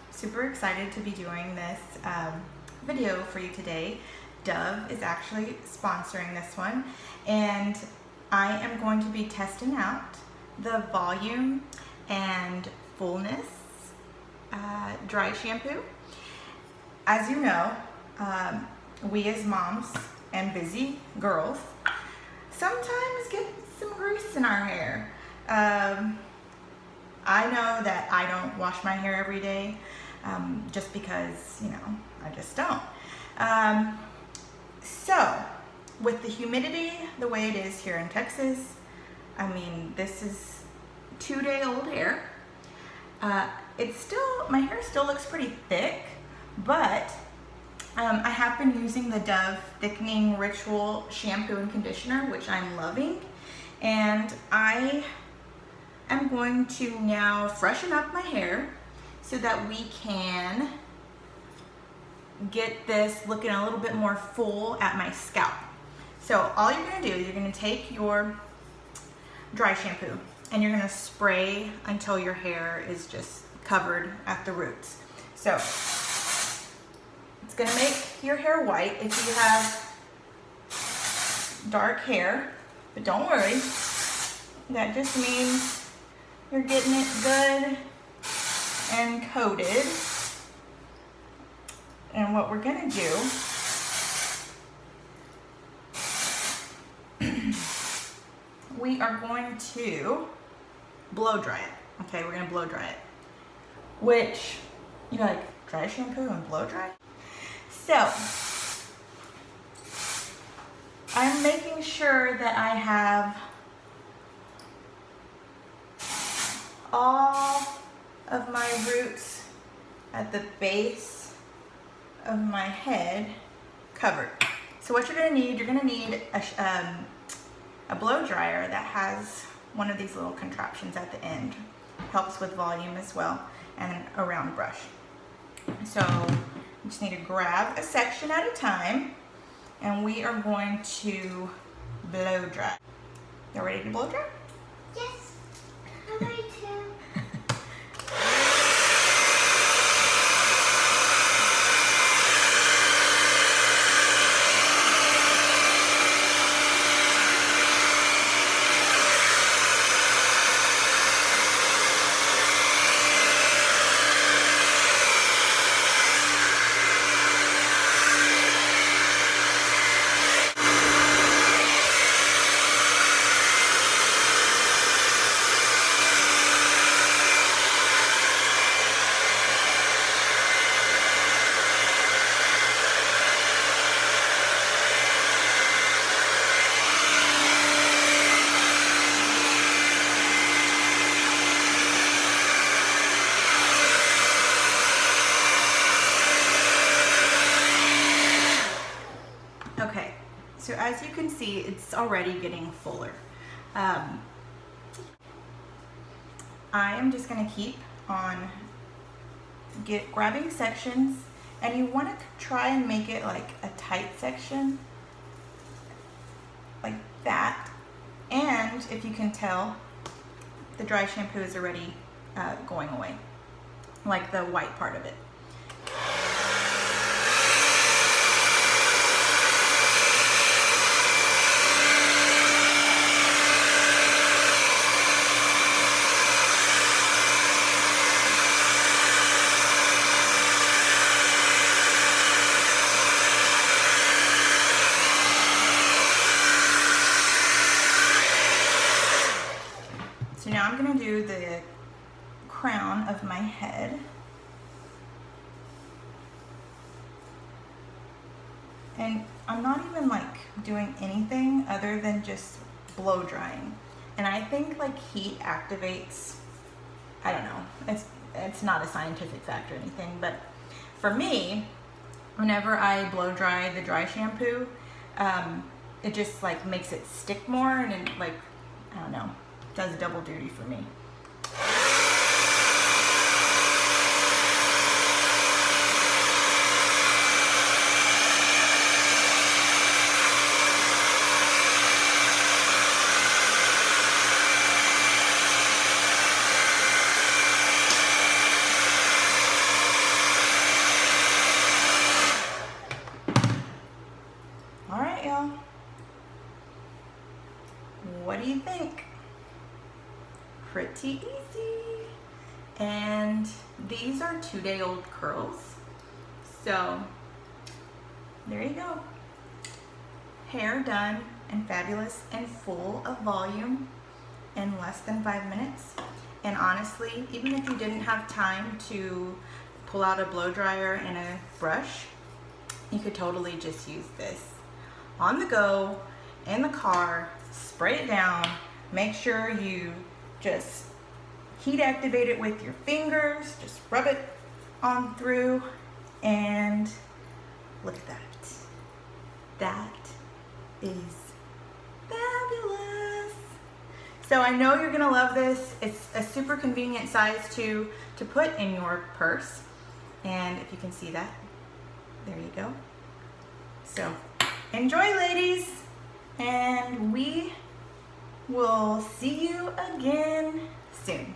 Super excited to be doing this video for you today. Dove is actually sponsoring this one, and I am going to be testing out the volume and fullness dry shampoo. As you know, we as moms and busy girls sometimes get some grease in our hair. I know that I don't wash my hair every day just because, I just don't. So, with the humidity the way it is here in Texas, this is 2-day-old hair. My hair still looks pretty thick, but I have been using the Dove Thickening Ritual Shampoo and Conditioner, which I'm loving, and I am going to now freshen up my hair so that we can get this looking a little bit more full at my scalp. So all you're going to do is you're going to take your dry shampoo and you're going to spray until your hair is just covered at the roots. So it's going to make your hair white if you have dark hair, but don't worry, that just means you're getting it good and coated. And what we're gonna do, we are going to blow dry it. Okay, we're gonna blow dry it. Which, you like dry shampoo and blow dry? So, I'm making sure that I have all of my roots at the base of my head covered. So what you're gonna need a blow dryer that has one of these little contraptions at the end. Helps with volume as well, and a round brush. So you just need to grab a section at a time, and we are going to blow dry. You ready to blow dry? Yes, I'm ready to. Okay, so as you can see, it's already getting fuller. I am just going to keep on grabbing sections, and you want to try and make it like a tight section, like that. And if you can tell, the dry shampoo is already going away, like the white part of it. So now I'm going to do the crown of my head. And I'm not even doing anything other than just blow drying. And I think heat activates, I don't know, it's not a scientific fact or anything, but for me, whenever I blow dry the dry shampoo, it just makes it stick more, and it I don't know, does double duty for me. pretty easy. And these are 2-day-old curls. So there you go. Hair done and fabulous and full of volume in less than 5 minutes. And honestly, even if you didn't have time to pull out a blow dryer and a brush, you could totally just use this on the go, in the car, spray it down. Make sure you just heat activate it with your fingers, just rub it on through, and look at that. That is fabulous. So I know you're gonna love this. It's a super convenient size to put in your purse. And if you can see that, there you go. So enjoy, ladies, and we will see you again soon.